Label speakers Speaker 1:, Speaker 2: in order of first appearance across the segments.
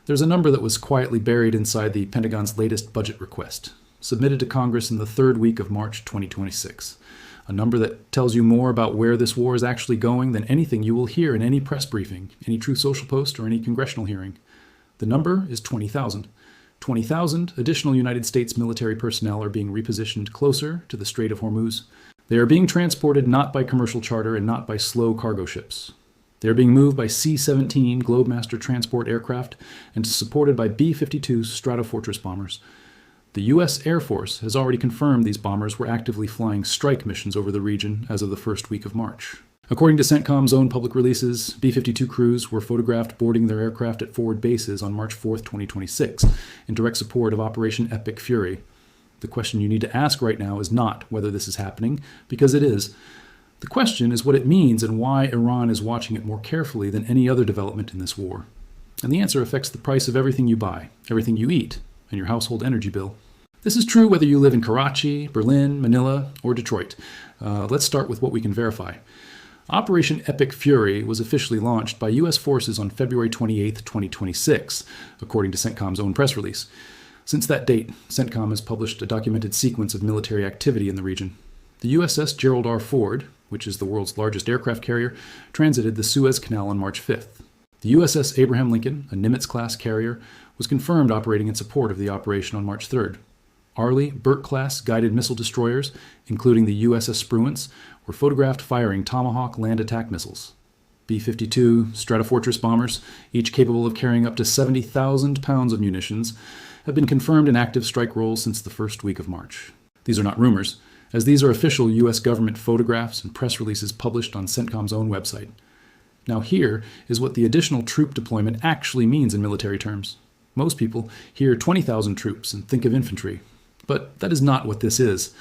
Speaker 1: There's a number that was quietly buried inside the Pentagon's latest budget request, submitted to Congress in the third week of March 2026. A number that tells you more about where this war is actually going than anything you will hear in any press briefing, any Truth Social post, or any congressional hearing. The number is 20,000. 20,000 additional United States military personnel are being repositioned closer to the Strait of Hormuz. They are being transported not by commercial charter and not by slow cargo ships. They are being moved by C-17 Globemaster transport aircraft and supported by B-52 Stratofortress bombers. The U.S. Air Force has already confirmed these bombers were actively flying strike missions over the region as of the first week of March. According to CENTCOM's own public releases, B-52 crews were photographed boarding their aircraft at forward bases on March 4, 2026, in direct support of Operation Epic Fury. The question you need to ask right now is not whether this is happening, because it is. The question is what it means and why Iran is watching it more carefully than any other development in this war. And the answer affects the price of everything you buy, everything you eat, and your household energy bill. This is true whether you live in Karachi, Berlin, Manila, or Detroit. Let's start with what we can verify. Operation Epic Fury was officially launched by U.S. forces on February 28, 2026, according to CENTCOM's own press release. Since that date, CENTCOM has published a documented sequence of military activity in the region. The USS Gerald R. Ford, which is the world's largest aircraft carrier, transited the Suez Canal on March 5th. The USS Abraham Lincoln, a Nimitz-class carrier, was confirmed operating in support of the operation on March 3rd. Arleigh Burke-class guided missile destroyers, including the USS Spruance, were photographed firing Tomahawk land attack missiles. B-52 Stratofortress bombers, each capable of carrying up to 70,000 pounds of munitions, have been confirmed in active strike roles since the first week of March. These are not rumors, as these are official U.S. government photographs and press releases published on CENTCOM's own website. Now here is what the additional troop deployment actually means in military terms. Most people hear 20,000 troops and think of infantry, but that is not what this is.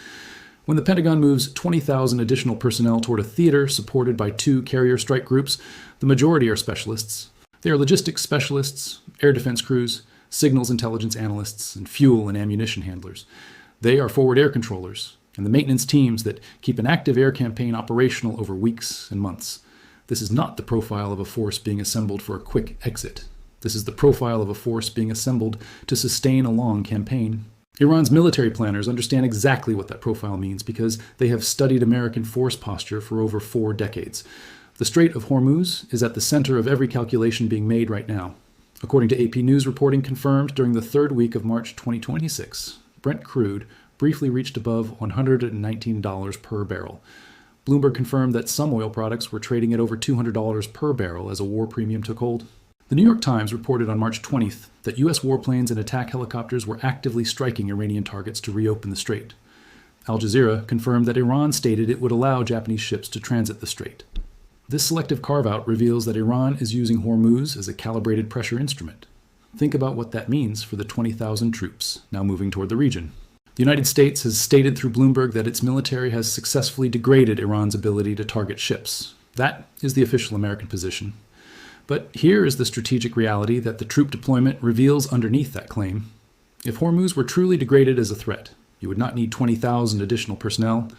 Speaker 1: When the Pentagon moves 20,000 additional personnel toward a theater supported by 2 carrier strike groups, the majority are specialists. They are logistics specialists, air defense crews, signals intelligence analysts, and fuel and ammunition handlers. They are forward air controllers and the maintenance teams that keep an active air campaign operational over weeks and months. This is not the profile of a force being assembled for a quick exit. This is the profile of a force being assembled to sustain a long campaign. Iran's military planners understand exactly what that profile means because they have studied American force posture for over 4 decades. The Strait of Hormuz is at the center of every calculation being made right now. According to AP News reporting confirmed during the third week of March 2026, Brent crude briefly reached above $119 per barrel. Bloomberg confirmed that some oil products were trading at over $200 per barrel as a war premium took hold. The New York Times reported on March 20th that U.S. warplanes and attack helicopters were actively striking Iranian targets to reopen the strait. Al Jazeera confirmed that Iran stated it would allow Japanese ships to transit the strait. This selective carve-out reveals that Iran is using Hormuz as a calibrated pressure instrument. Think about what that means for the 20,000 troops now moving toward the region. The United States has stated through Bloomberg that its military has successfully degraded Iran's ability to target ships. That is the official American position. But here is the strategic reality that the troop deployment reveals underneath that claim. If Hormuz were truly degraded as a threat, you would not need 20,000 additional personnel.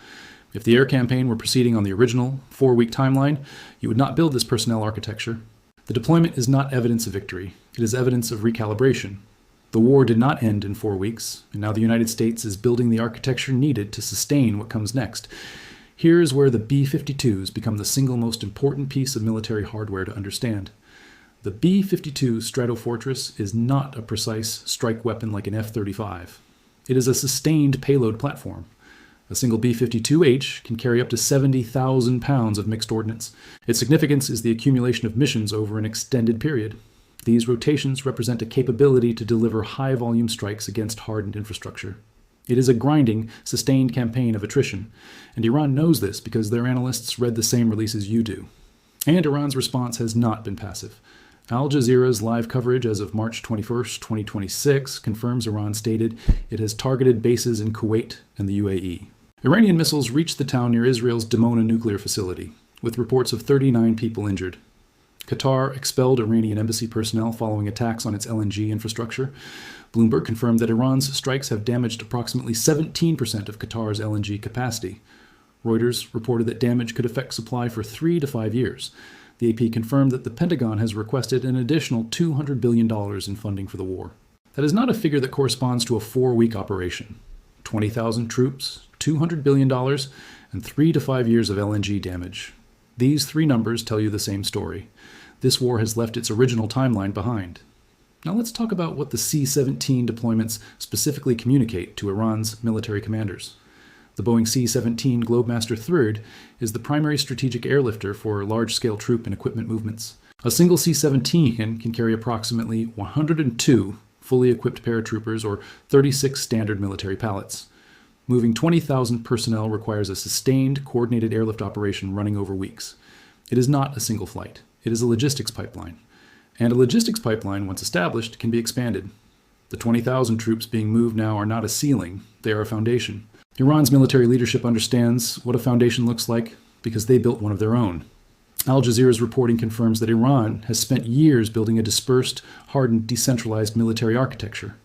Speaker 1: If the air campaign were proceeding on the original 4-week timeline, you would not build this personnel architecture. The deployment is not evidence of victory. It is evidence of recalibration. The war did not end in 4 weeks, and now the United States is building the architecture needed to sustain what comes next. Here is where the B-52s become the single most important piece of military hardware to understand. The B-52 Stratofortress is not a precise strike weapon like an F-35. It is a sustained payload platform. A single B-52H can carry up to 70,000 pounds of mixed ordnance. Its significance is the accumulation of missions over an extended period. These rotations represent a capability to deliver high-volume strikes against hardened infrastructure. It is a grinding, sustained campaign of attrition, and Iran knows this because their analysts read the same releases you do. And Iran's response has not been passive. Al Jazeera's live coverage as of March 21, 2026, confirms Iran stated it has targeted bases in Kuwait and the UAE. Iranian missiles reached the town near Israel's Dimona nuclear facility, with reports of 39 people injured. Qatar expelled Iranian embassy personnel following attacks on its LNG infrastructure. Bloomberg confirmed that Iran's strikes have damaged approximately 17% of Qatar's LNG capacity. Reuters reported that damage could affect supply for 3 to 5 years. The AP confirmed that the Pentagon has requested an additional $200 billion in funding for the war. That is not a figure that corresponds to a 4-week operation. 20,000 troops, $200 billion, and 3 to 5 years of LNG damage. These 3 numbers tell you the same story. This war has left its original timeline behind. Now let's talk about what the C-17 deployments specifically communicate to Iran's military commanders. The Boeing C-17 Globemaster III is the primary strategic airlifter for large-scale troop and equipment movements. A single C-17 can carry approximately 102 fully equipped paratroopers or 36 standard military pallets. Moving 20,000 personnel requires a sustained, coordinated airlift operation running over weeks. It is not a single flight. It is a logistics pipeline. And a logistics pipeline, once established, can be expanded. The 20,000 troops being moved now are not a ceiling, they are a foundation. Iran's military leadership understands what a foundation looks like because they built one of their own. Al Jazeera's reporting confirms that Iran has spent years building a dispersed, hardened, decentralized military architecture.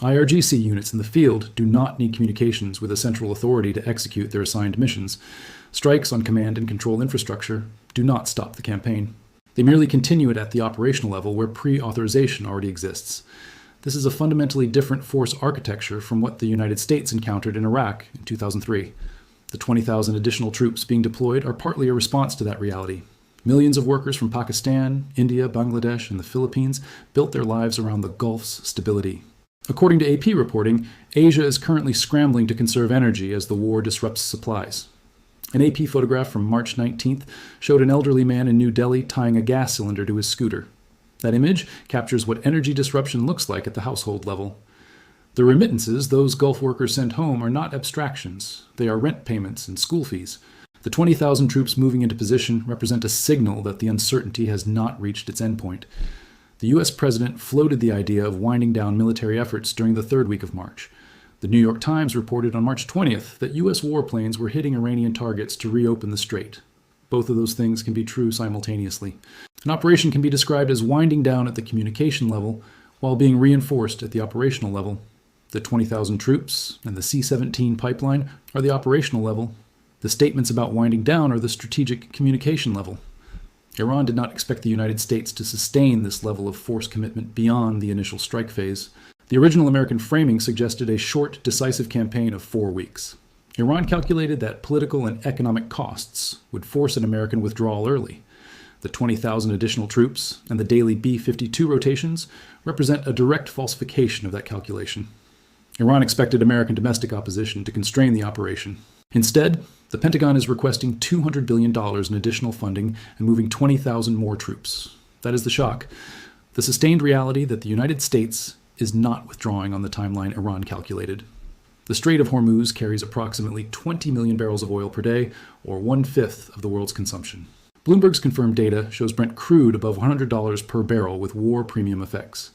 Speaker 1: IRGC units in the field do not need communications with a central authority to execute their assigned missions. Strikes on command and control infrastructure do not stop the campaign. They merely continue it at the operational level where pre-authorization already exists. This is a fundamentally different force architecture from what the United States encountered in Iraq in 2003. The 20,000 additional troops being deployed are partly a response to that reality. Millions of workers from Pakistan, India, Bangladesh, and the Philippines built their lives around the Gulf's stability. According to AP reporting, Asia is currently scrambling to conserve energy as the war disrupts supplies. An AP photograph from March 19th showed an elderly man in New Delhi tying a gas cylinder to his scooter. That image captures what energy disruption looks like at the household level. The remittances those Gulf workers sent home are not abstractions. They are rent payments and school fees. The 20,000 troops moving into position represent a signal that the uncertainty has not reached its endpoint. The U.S. president floated the idea of winding down military efforts during the 3rd week of March. The New York Times reported on March 20th that U.S. warplanes were hitting Iranian targets to reopen the strait. Both of those things can be true simultaneously. An operation can be described as winding down at the communication level while being reinforced at the operational level. The 20,000 troops and the C-17 pipeline are the operational level. The statements about winding down are the strategic communication level. Iran did not expect the United States to sustain this level of force commitment beyond the initial strike phase. The original American framing suggested a short, decisive campaign of 4 weeks. Iran calculated that political and economic costs would force an American withdrawal early. The 20,000 additional troops and the daily B-52 rotations represent a direct falsification of that calculation. Iran expected American domestic opposition to constrain the operation. Instead, the Pentagon is requesting $200 billion in additional funding and moving 20,000 more troops. That is the shock. The sustained reality that the United States is not withdrawing on the timeline Iran calculated. The Strait of Hormuz carries approximately 20 million barrels of oil per day, or 1/5 of the world's consumption. Bloomberg's confirmed data shows Brent crude above $100 per barrel with war premium effects.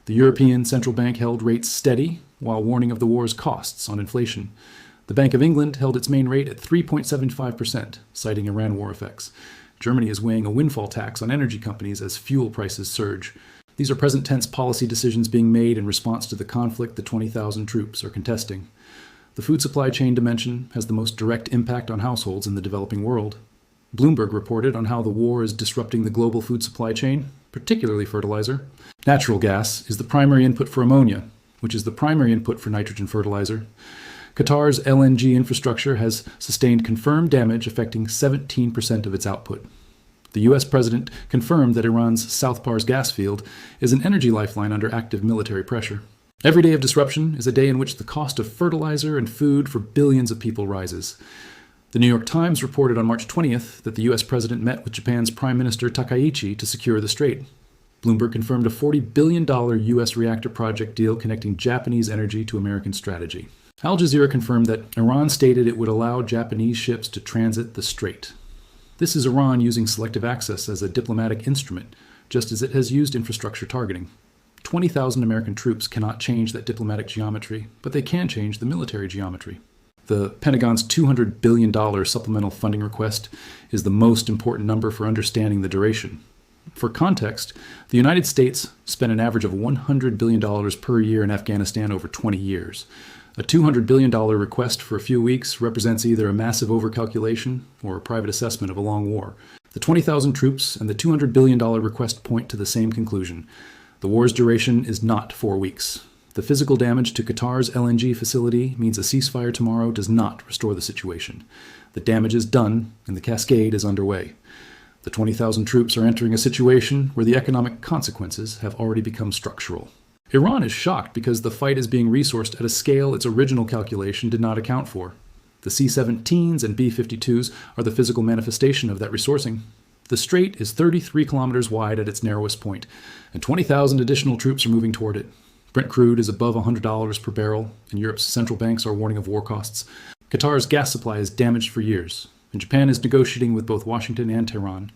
Speaker 1: The European Central Bank held rates steady, while warning of the war's costs on inflation. The Bank of England held its main rate at 3.75%, citing Iran war effects. Germany is weighing a windfall tax on energy companies as fuel prices surge. These are present-tense policy decisions being made in response to the conflict the 20,000 troops are contesting. The food supply chain dimension has the most direct impact on households in the developing world. Bloomberg reported on how the war is disrupting the global food supply chain, particularly fertilizer. Natural gas is the primary input for ammonia, which is the primary input for nitrogen fertilizer. Qatar's LNG infrastructure has sustained confirmed damage affecting 17% of its output. The U.S. president confirmed that Iran's South Pars gas field is an energy lifeline under active military pressure. Every day of disruption is a day in which the cost of fertilizer and food for billions of people rises. The New York Times reported on March 20th that the U.S. president met with Japan's Prime Minister Takaichi to secure the strait. Bloomberg confirmed a $40 billion U.S. reactor project deal connecting Japanese energy to American strategy. Al Jazeera confirmed that Iran stated it would allow Japanese ships to transit the strait. This is Iran using selective access as a diplomatic instrument, just as it has used infrastructure targeting. 20,000 American troops cannot change that diplomatic geometry, but they can change the military geometry. The Pentagon's $200 billion supplemental funding request is the most important number for understanding the duration. For context, the United States spent an average of $100 billion per year in Afghanistan over 20 years. A $200 billion request for a few weeks represents either a massive overcalculation or a private assessment of a long war. The 20,000 troops and the $200 billion request point to the same conclusion. The war's duration is not 4 weeks. The physical damage to Qatar's LNG facility means a ceasefire tomorrow does not restore the situation. The damage is done, and the cascade is underway. The 20,000 troops are entering a situation where the economic consequences have already become structural. Iran is shocked because the fight is being resourced at a scale its original calculation did not account for. The C-17s and B-52s are the physical manifestation of that resourcing. The strait is 33 kilometers wide at its narrowest point, and 20,000 additional troops are moving toward it. Brent crude is above $100 per barrel, and Europe's central banks are warning of war costs. Qatar's gas supply is damaged for years, and Japan is negotiating with both Washington and Tehran.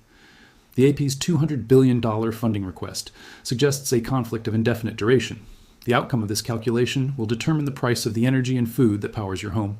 Speaker 1: The AP's $200 billion funding request suggests a conflict of indefinite duration. The outcome of this calculation will determine the price of the energy and food that powers your home.